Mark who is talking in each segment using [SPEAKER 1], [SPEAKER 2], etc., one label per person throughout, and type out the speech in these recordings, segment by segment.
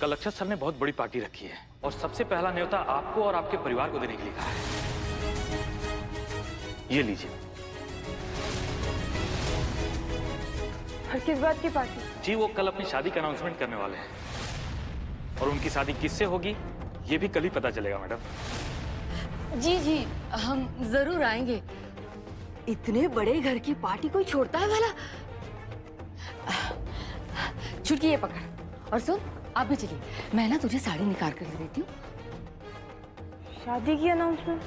[SPEAKER 1] कल अक्षत सर ने बहुत बड़ी पार्टी रखी है और सबसे पहला न्योता आपको और आपके परिवार को देने के लिए कहा है। ये लीजिए।
[SPEAKER 2] और किस बात की पार्टी?
[SPEAKER 1] जी वो कल अपनी शादी का अनाउंसमेंट करने वाले हैं और उनकी शादी किससे होगी ये भी कल ही पता चलेगा मैडम।
[SPEAKER 3] जी जी हम जरूर आएंगे। इतने बड़े घर की पार्टी कोई छोड़ता है भला? छुटकी ये पकड़ और सुन आप भी चलिए, मैं ना तुझे साड़ी निकाल कर दे देती हूँ।
[SPEAKER 2] शादी की अनाउंसमेंट?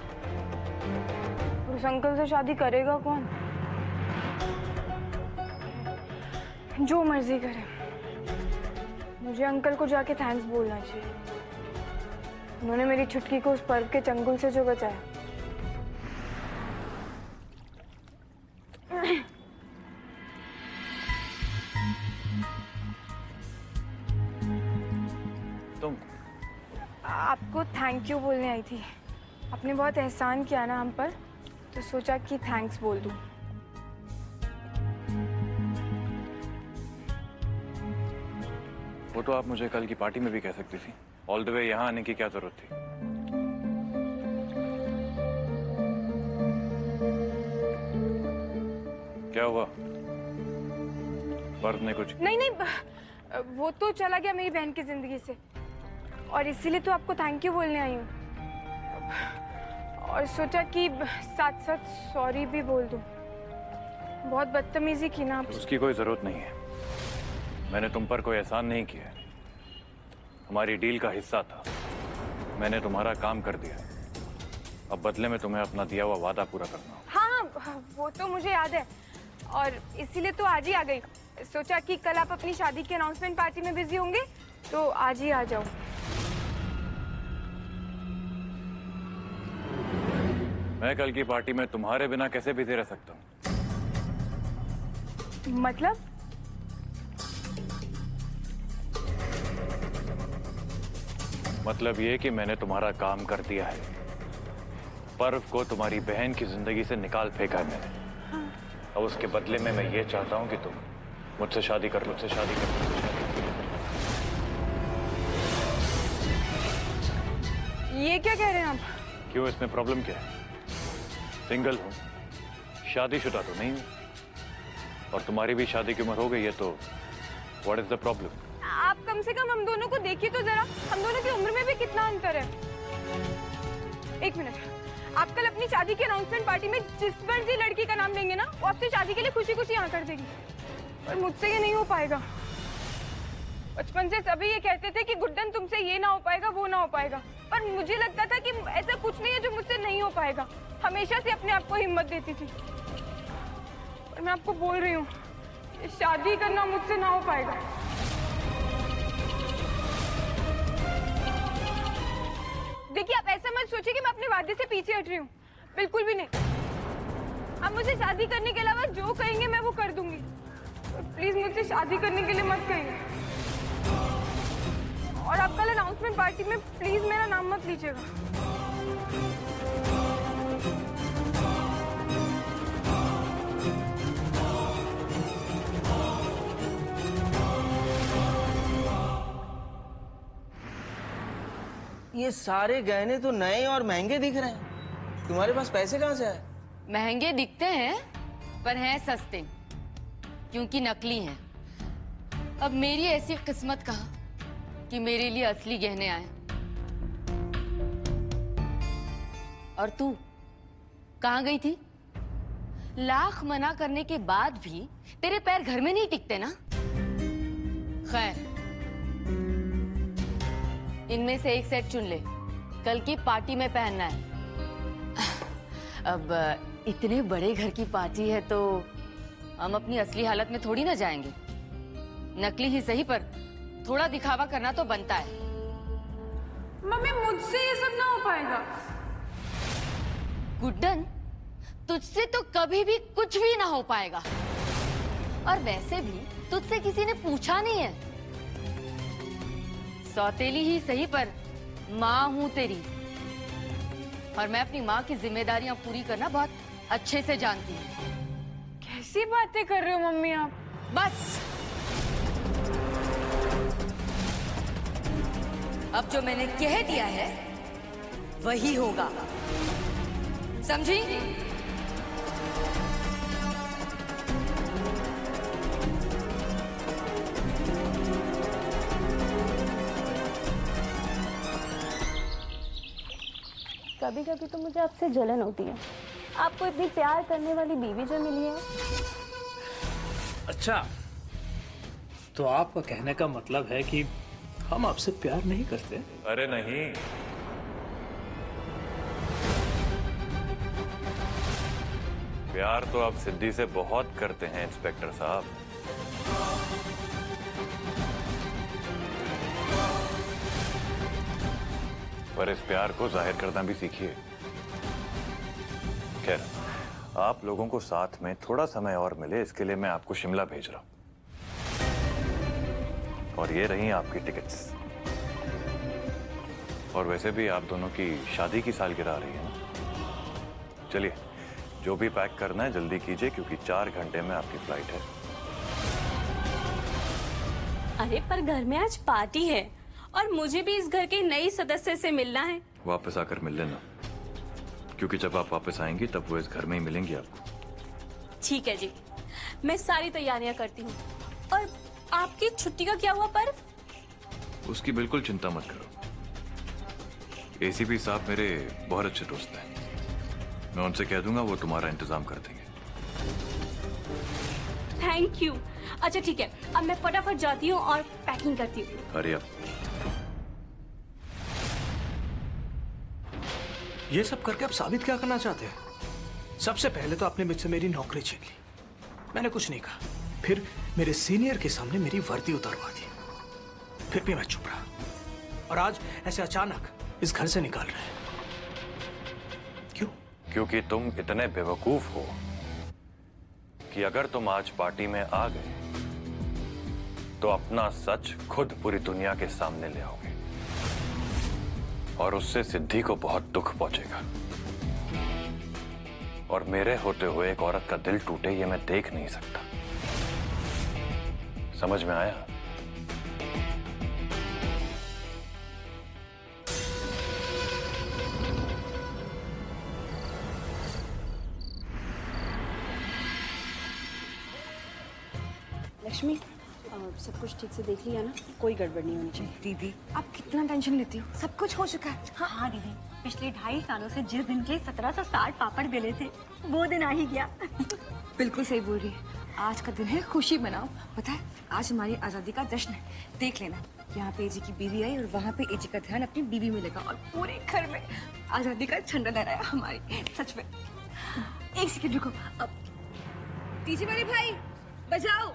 [SPEAKER 2] उस अंकल से शादी करेगा कौन? जो मर्जी करे, मुझे अंकल को जाके थैंक्स बोलना चाहिए। उन्होंने मेरी छुटकी को उस पर्व के चंगुल से जो बचाया।
[SPEAKER 1] तुम?
[SPEAKER 2] आपको थैंक यू बोलने आई थी। आपने बहुत एहसान किया ना हम पर, तो सोचा कि थैंक्स बोल दूं।
[SPEAKER 4] वो तो आप मुझे कल की पार्टी में भी कह सकती थी। ऑल द वे यहाँ आने की क्या जरूरत थी? क्या हुआ? पर्व ने कुछ?
[SPEAKER 2] नहीं नहीं, वो तो चला गया मेरी बहन की जिंदगी से, और इसीलिए तो आपको थैंक यू बोलने आई हूँ। और सोचा कि साथ साथ सॉरी भी बोल दूं। बहुत बदतमीजी की ना आपसे।
[SPEAKER 4] उसकी कोई जरूरत नहीं है। मैंने तुम पर कोई एहसान नहीं किया। हमारी डील का हिस्सा था। मैंने तुम्हारा काम कर दिया। अब बदले में तुम्हें अपना दिया हुआ वादा पूरा करना।
[SPEAKER 2] हाँ वो तो मुझे याद है, और इसीलिए तो आज ही आ गई। सोचा कि कल आप अपनी शादी की अनाउंसमेंट पार्टी में बिजी होंगे तो आज ही आ जाऊं।
[SPEAKER 4] मैं कल की पार्टी में तुम्हारे बिना कैसे बिजी रह सकता हूँ? मतलब ये कि मैंने तुम्हारा काम कर दिया है। पर्व को तुम्हारी बहन की जिंदगी से निकाल फेंका है मैंने। अब उसके बदले में मैं ये चाहता हूँ कि तुम मुझसे शादी कर लो, मुझसे शादी कर लो।
[SPEAKER 2] ये क्या कह रहे हैं आप?
[SPEAKER 4] क्यों, इसमें प्रॉब्लम क्या है? सिंगल हूँ, शादीशुदा तो नहीं हूँ, और तुम्हारी भी शादी की उम्र हो गई है, तो व्हाट इज द प्रॉब्लम?
[SPEAKER 2] आप कम से कम हम दोनों को देखिए तो जरा, हम दोनों की उम्र में भी कितना अंतर है। एक मिनट, आप कल अपनी शादी की अनाउंसमेंट पार्टी में जिस मर्जी लड़की का नाम लेंगे ना, वो आपसे शादी के लिए खुशी खुशी हाँ कर देगी, पर मुझसे ये नहीं हो पाएगा। बचपन से सभी ये कहते थे कि गुड्डन तुमसे ये ना हो पाएगा, वो ना हो पाएगा, पर मुझे लगता था कि ऐसा कुछ नहीं है जो मुझसे नहीं हो पाएगा। हमेशा से अपने आप को हिम्मत देती थी, पर मैं आपको बोल रही हूँ, शादी करना मुझसे ना हो पाएगा। देखिए, आप ऐसा मत सोचिए कि मैं अपने वादे से पीछे हट रही हूँ, बिल्कुल भी नहीं। आप मुझे शादी करने के अलावा जो कहेंगे मैं वो कर दूंगी, प्लीज मुझसे शादी करने के लिए मत कहिए। और आप कल अनाउंसमेंट पार्टी में प्लीज मेरा नाम मत लीजिएगा।
[SPEAKER 5] ये सारे गहने तो नए और महंगे दिख रहे हैं। तुम्हारे पास पैसे कहाँ से आए?
[SPEAKER 3] महंगे दिखते हैं पर हैं सस्ते, क्योंकि नकली हैं। अब मेरी ऐसी किस्मत कहा कि मेरे लिए असली गहने आए। और तू कहाँ गई थी? लाख मना करने के बाद भी तेरे पैर घर में नहीं टिकते ना। खैर, इनमें से एक सेट चुन ले, कल की पार्टी में पहनना है। अब इतने बड़े घर की पार्टी है तो हम अपनी असली हालत में थोड़ी ना जाएंगे। नकली ही सही, पर थोड़ा दिखावा करना तो बनता है।
[SPEAKER 2] मम्मी, मुझसे ये सब ना हो पाएगा।
[SPEAKER 3] गुड्डन, तुझसे तो कभी भी कुछ भी ना हो पाएगा। और वैसे भी तुझसे किसी ने पूछा नहीं है। सौतेली ही सही, पर माँ हूं तेरी, और मैं अपनी माँ की जिम्मेदारियां पूरी करना बहुत अच्छे से जानती हूँ।
[SPEAKER 2] कैसी बातें कर रहे हो मम्मी आप?
[SPEAKER 3] बस अब जो मैंने कह दिया है वही होगा, समझी?
[SPEAKER 6] कभी कभी तो मुझे आपसे जलन होती है, आपको इतनी प्यार करने वाली बीवी जो मिली है।
[SPEAKER 7] अच्छा, तो आपका कहने का मतलब है कि हम आपसे प्यार नहीं करते?
[SPEAKER 4] अरे नहीं, प्यार तो आप सिद्धि से बहुत करते हैं इंस्पेक्टर साहब। पर इस प्यार को जाहिर करना भी सीखिए। खैर, आप लोगों को साथ में थोड़ा समय और मिले, इसके लिए मैं आपको शिमला भेज रहा हूं। और ये रही आपकी टिकट्स। और वैसे भी आप दोनों की शादी की सालगिरह आ रही है ना। चलिए, जो भी पैक करना है जल्दी कीजिए, क्योंकि 4 घंटे में आपकी फ्लाइट है।
[SPEAKER 6] अरे पर घर में आज पार्टी है और मुझे भी इस घर के नए सदस्य से मिलना है।
[SPEAKER 4] वापस आकर मिल लेना, क्योंकि जब आप वापस आएंगी तब वो इस घर में ही मिलेंगी आपको।
[SPEAKER 6] ठीक है जी, मैं सारी तैयारियां करती हूँ। और आपकी छुट्टी का क्या हुआ पर्व?
[SPEAKER 4] उसकी बिल्कुल चिंता मत करो। एसीपी साहब मेरे बहुत अच्छे दोस्त हैं, मैं उनसे कह दूंगा, वो तुम्हारा इंतजाम कर देंगे।
[SPEAKER 6] Thank you. अच्छा ठीक है, अब मैं फटाफट जाती हूँ और पैकिंग करती हूँ।
[SPEAKER 4] अरे अब
[SPEAKER 7] ये सब करके आप साबित क्या करना चाहते हैं? सबसे पहले तो आपने मुझसे मेरी नौकरी छीन ली, मैंने कुछ नहीं कहा। फिर मेरे सीनियर के सामने मेरी वर्दी उतारवा दी, फिर भी मैं चुप रहा। और आज ऐसे अचानक इस घर से निकाल रहे हैं। क्यों?
[SPEAKER 4] क्योंकि तुम इतने बेवकूफ हो कि अगर तुम आज पार्टी में आ गए तो अपना सच खुद पूरी दुनिया के सामने ले आओगे, और उससे सिद्धि को बहुत दुख पहुंचेगा। और मेरे होते हुए एक औरत का दिल टूटे, ये मैं देख नहीं सकता। समझ में आया?
[SPEAKER 8] लक्ष्मी, सब कुछ ठीक से देख लिया ना? कोई गड़बड़ नहीं होनी चाहिए।
[SPEAKER 2] दीदी आप कितना टेंशन लेती हो, सब कुछ हो चुका है।
[SPEAKER 8] हाँ दीदी, पिछले 2.5 सालों से जिस दिन के लिए 1760 पापड़ बेले थे, वो दिन आ ही गया।
[SPEAKER 2] बिल्कुल सही बोल रही है। आज का दिन है, खुशी मनाओ। पता है आज हमारी आजादी का जश्न है। देख लेना, यहाँ पे एजी की बीवी आई और वहाँ पे एजी का ध्यान अपनी बीवी में लगा और पूरे घर में आजादी का झंडा लहराया हमारी। सच में। एक सेकंड रुको, अब डीजे वाले भाई बजाओ।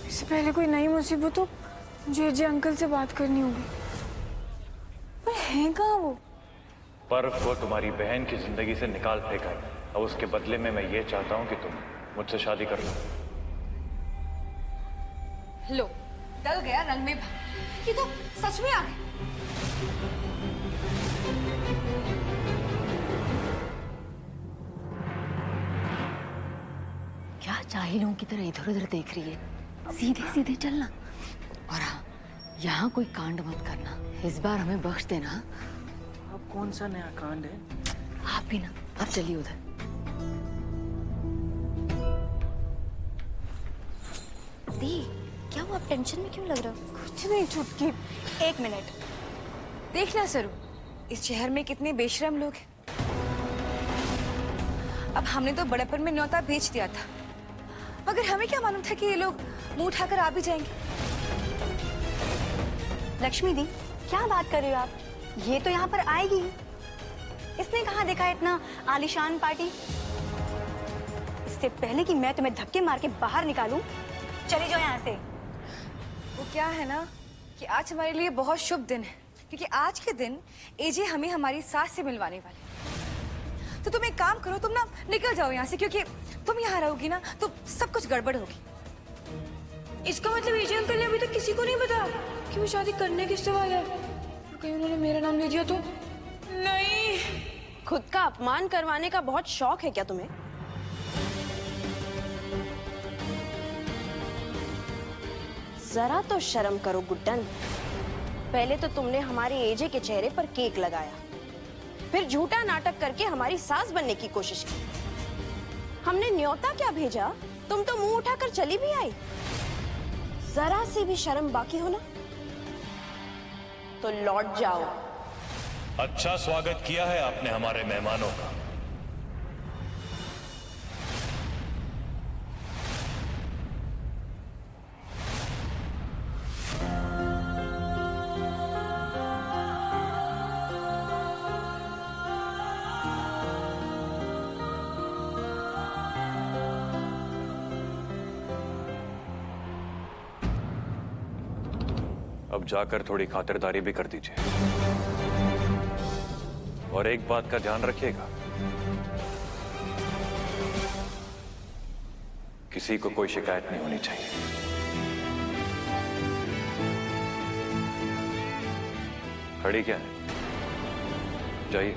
[SPEAKER 2] इससे पहले कोई नई मुसीबत हो, मुझे एजी अंकल से बात करनी होगी। पर है कहाँ वो?
[SPEAKER 4] पर्व को तुम्हारी बहन की जिंदगी से निकाल फेंका है और उसके बदले में मैं ये चाहता हूं कि तुम मुझसे शादी कर लो।
[SPEAKER 2] लो, डल गया रंग में भाग। ये तो सच में आ गए।
[SPEAKER 3] क्या चाहिलों की तरह इधर उधर देख रही है? सीधे सीधे चलना। और हाँ, यहाँ कोई कांड मत करना। इस बार हमें बख्श देना।
[SPEAKER 5] अब कौन सा नया कांड है?
[SPEAKER 3] आप भी ना, आप चलिए उधर।
[SPEAKER 6] दी, क्या हुआ? आप टेंशन में क्यों लग रहा हो?
[SPEAKER 2] कुछ नहीं चुटकी। एक मिनट, देखना सरू, इस शहर में कितने बेशरम लोग हैं। अब हमने तो बड़ेपन में न्योता भेज दिया था, मगर हमें क्या मालूम था कि ये लोग मुंह उठाकर आ भी जाएंगे।
[SPEAKER 8] लक्ष्मी दी, क्या बात कर रही हो आप? ये तो यहाँ पर आएगी। इसने कहाँ देखा है इतना आलीशान पार्टी? इससे पहले कि मैं तुम्हें धक्के मार के बाहर निकालूं, चली जाओ यहाँ से।
[SPEAKER 2] वो क्या है ना कि आज हमारे लिए बहुत शुभ दिन है, क्योंकि आज के दिन एजे हमें हमारी सास से मिलवाने वाले। तो तुम एक काम करो, तुम ना निकल जाओ यहाँ से, क्योंकि तुम यहाँ रहोगी ना तो सब कुछ गड़बड़ होगी। इसका मतलब एजे अंकल ने अभी तक किसी को नहीं बताया कि वो शादी करने किससे वाले हैं। कहीं उन्होंने मेरा नाम ले दिया तो? नहीं।
[SPEAKER 9] खुद का अपमान करवाने का बहुत शौक है क्या तुम्हें? जरा तो शर्म करो गुड्डन। पहले तो तुमने हमारे एजे के चेहरे पर केक लगाया, फिर झूठा नाटक करके हमारी सास बनने की कोशिश की। हमने न्योता क्या भेजा, तुम तो मुंह उठाकर चली भी आई। जरा सी भी शर्म बाकी हो ना तो लौट जाओ।
[SPEAKER 4] अच्छा स्वागत किया है आपने हमारे मेहमानों का। अब जाकर थोड़ी खातिरदारी भी कर दीजिए, और एक बात का ध्यान रखिएगा, किसी को कोई शिकायत नहीं होनी चाहिए। खड़ी क्या है, जाइए।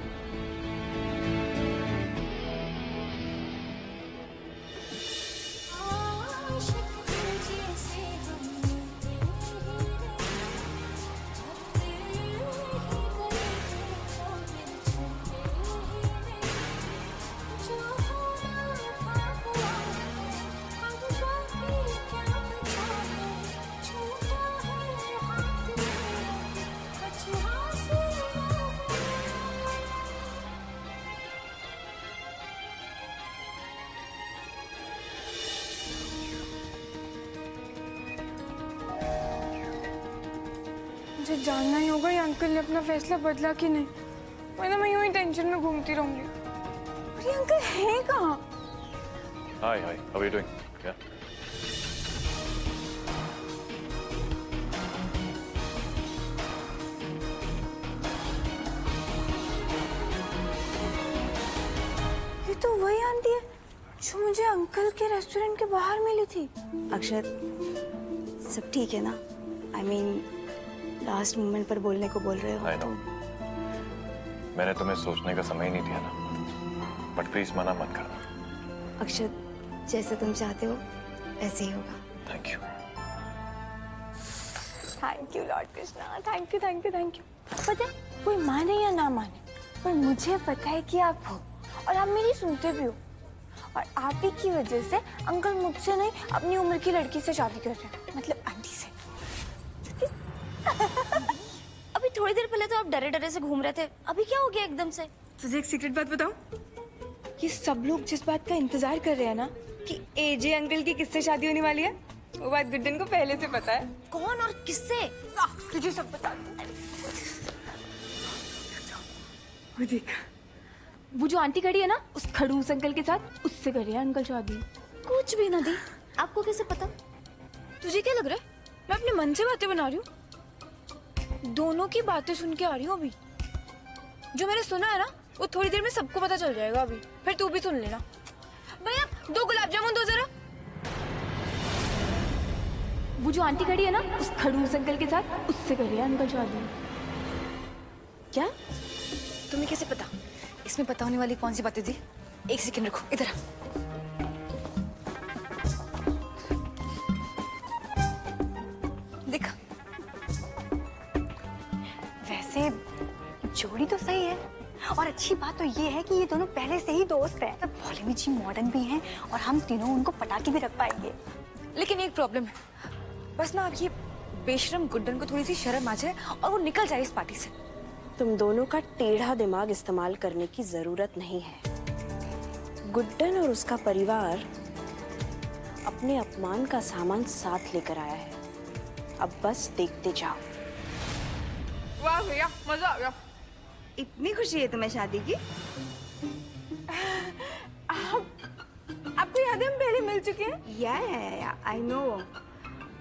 [SPEAKER 2] मुझे जानना ही होगा ये अंकल ने अपना फैसला बदला कि नहीं, वरना मैं यूं ही टेंशन में घूमती रहूंगी। और ये अंकल है कहाँ?
[SPEAKER 4] हाय हाय, हाउ आर यू डूइंग? क्या?
[SPEAKER 2] ये तो वही आंटी है जो मुझे अंकल के रेस्टोरेंट के बाहर मिली थी।
[SPEAKER 8] अक्षत, सब ठीक है ना? I mean, लास्ट मोमेंट पर बोलने को बोल रहे हो।
[SPEAKER 4] I know. मैंने तुम्हें सोचने का समय ही नहीं दिया ना, बट प्लीज मना मत करना।
[SPEAKER 8] अक्षत, जैसे तुम चाहते हो ऐसे ही होगा।
[SPEAKER 4] Thank you.
[SPEAKER 2] Thank you Lord Krishna, thank you thank you thank you. पता है, कोई माने या ना माने, पर मुझे पता है कि आप हो और आप मेरी सुनते भी हो, और आप ही की वजह से अंकल मुझसे नहीं अपनी उम्र की लड़की से शादी कर रहे हैं, मतलब आंटी से।
[SPEAKER 6] अभी थोड़ी देर पहले तो आप डरे डरे से घूम रहे थे, अभी क्या हो गया एकदम से?
[SPEAKER 2] तुझे एक सीक्रेट बात बताऊं? ये सब लोग जिस बात का इंतजार कर रहे हैं ना कि एजे अंकल की किससे शादी होने वाली है, वो बात गुड्डन को पहले से पता है।
[SPEAKER 6] कौन और किससे?
[SPEAKER 2] तुझे सब बता दूं। वो देख, वो जो आंटी खड़ी है ना उस खड़ूस अंकल के साथ, उससे कर रहे हैं अंकल शादी।
[SPEAKER 6] कुछ भी ना दी, आपको कैसे पता?
[SPEAKER 2] तुझे क्या लग रहा है मैं अपने मन से बातें बना रही हूँ? दोनों की बातें सुन के आ रही हूँ अभी। जो मैंने सुना है ना वो थोड़ी देर में सबको पता चल जाएगा। अभी फिर तू भी सुन लेना। भैया 2 गुलाब जामुन दो जरा। वो जो आंटी खड़ी है ना उस खड़ूस अंकल के साथ, उससे करिए अंकल शादी।
[SPEAKER 9] क्या?
[SPEAKER 2] तुम्हें कैसे पता? इसमें पता होने वाली कौन सी बातें थी? 1 सेकंड रुको, इधर आ। देखा,
[SPEAKER 8] वैसे जोड़ी तो सही है और अच्छी बात तो ये है कि ये दोनों पहले से ही दोस्त हैं। भोले जी मॉडर्न भी हैं और हम तीनों उनको पटा के भी रख पाएंगे।
[SPEAKER 2] लेकिन एक प्रॉब्लम है, बस ना अब ये बेशरम गुड्डन को थोड़ी सी शर्म आ जाए और वो निकल जाए इस पार्टी से।
[SPEAKER 9] तुम दोनों का टेढ़ा दिमाग इस्तेमाल करने की जरूरत नहीं है। गुड्डन और उसका परिवार अपने अपमान का सामान साथ लेकर आया है। अब बस देखते जाओ।
[SPEAKER 2] वाह भैया, मजा आ गया।
[SPEAKER 8] इतनी खुशी है तुम्हें शादी की?
[SPEAKER 2] आपको याद है हम पहले मिल चुके हैं?
[SPEAKER 8] या आई नो,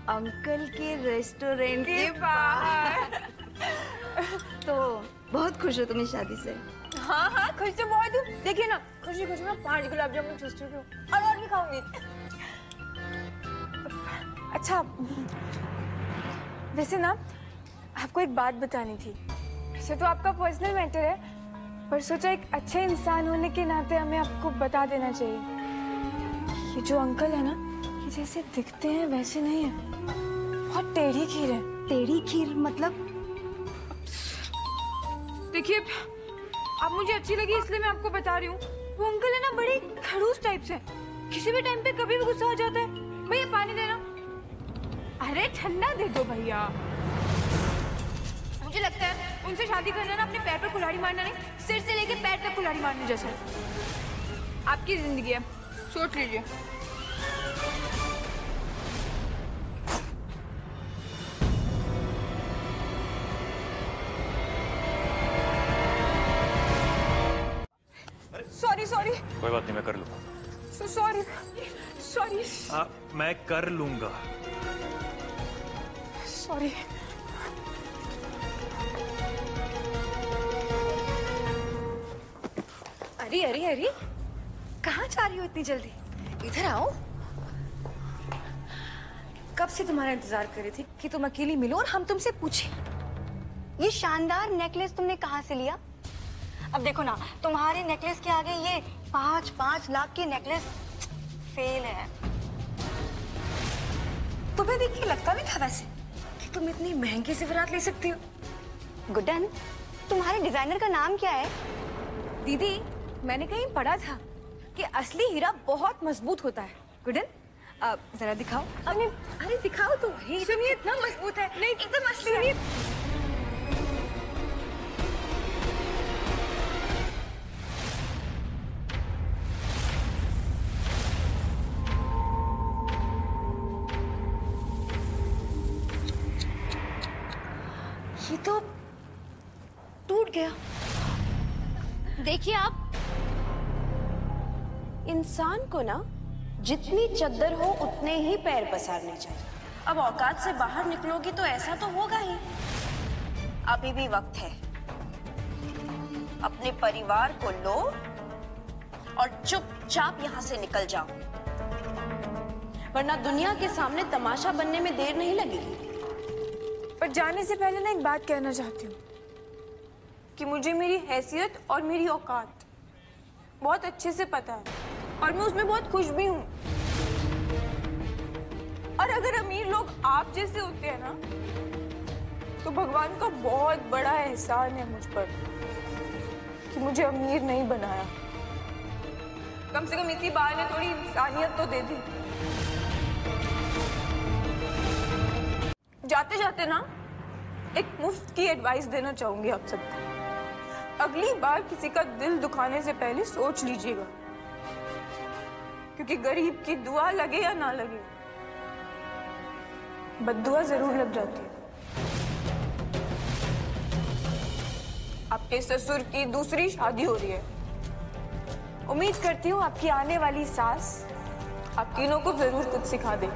[SPEAKER 8] अंकल के रेस्टोरेंट के बाहर। तो बहुत खुश हो तुम्हें शादी से?
[SPEAKER 2] हाँ, खुश तो बहुत हूँ। देखिए ना, खुशी खुशी में 5 गुलाब जामुन चूस चुकी हूँ और भी खाऊंगी। अच्छा, वैसे ना आपको एक बात बतानी थी। वैसे तो आपका पर्सनल मैटर है, पर सोचा एक अच्छे इंसान होने के नाते हमें आपको बता देना चाहिए। ये जो अंकल है ना, ये जैसे दिखते हैं वैसे नहीं है, बहुत टेढ़ी खीर है।
[SPEAKER 8] टेढ़ी खीर मतलब?
[SPEAKER 2] देखिए, आप मुझे अच्छी लगी इसलिए मैं आपको बता रही हूँ। वो अंकल है ना, बड़े खड़ूस टाइप से, किसी भी टाइम पे कभी भी गुस्सा हो जाता है। भैया पानी देना। अरे ठंडा दे दो भैया। मुझे लगता है उनसे शादी करना ना अपने पैर पर कुल्हाड़ी मारना नहीं, सिर से लेके पैर तक कुल्हाड़ी मारने जैसा है। आपकी जिंदगी है, सोच लीजिए। सॉरी।
[SPEAKER 4] कोई बात नहीं, मैं कर लूंगा।
[SPEAKER 2] सॉरी।
[SPEAKER 7] मैं कर लूंगा।
[SPEAKER 2] सॉरी। अरे कहाँ जा रही हो इतनी जल्दी? इधर आओ। कब से तुम्हारा इंतजार कर रही थी कि तुम अकेली मिलो और हम तुमसे पूछें।
[SPEAKER 8] ये शानदार नेकलेस तुमने कहाँ से लिया? अब देखो ना, तुम्हारे नेकलेस के आगे ये 5-5 लाख की नेकलेस फेल है।
[SPEAKER 2] तुम्हें देख के लगता भी था वैसे कि तुम इतनी महंगी ज़ेवरात ले सकती हो।
[SPEAKER 8] गुड्डन, तुम्हारे डिजाइनर का नाम क्या है?
[SPEAKER 2] दीदी, मैंने कहीं पढ़ा था कि असली हीरा बहुत मजबूत होता है। गुड्डन, जरा दिखाओ। अरे दिखाओ तो। सुनिए, इतना मजबूत है। नहीं, एकदम असली है। ये तो टूट गया।
[SPEAKER 9] देखिए आप, इंसान को ना जितनी चद्दर हो उतने ही पैर पसारने चाहिए। अब औकात से बाहर निकलोगी तो ऐसा तो होगा ही। अभी भी वक्त है। अपने परिवार को लो और चुपचाप यहाँ से निकल जाओ, वरना दुनिया के सामने तमाशा बनने में देर नहीं लगेगी।
[SPEAKER 2] पर जाने से पहले ना एक बात कहना चाहती हूँ कि मुझे मेरी हैसियत और मेरी औकात बहुत अच्छे से पता है और मैं उसमें बहुत खुश भी हूँ। और अगर अमीर लोग आप जैसे होते हैं ना, तो भगवान का बहुत बड़ा एहसान है मुझ पर कि मुझे अमीर नहीं बनाया। कम से कम इसी बार ने थोड़ी इंसानियत तो दे दी। जाते जाते ना एक मुफ्त की एडवाइस देना चाहूंगी आप सबको। अगली बार किसी का दिल दुखाने से पहले सोच लीजिएगा, क्योंकि गरीब की दुआ लगे या ना लगे, बद्दुआ जरूर लग जाती है। आपके ससुर की दूसरी शादी हो रही है। उम्मीद करती हूँ आपकी आने वाली सास आप तीनों को जरूर कुछ सिखा दे।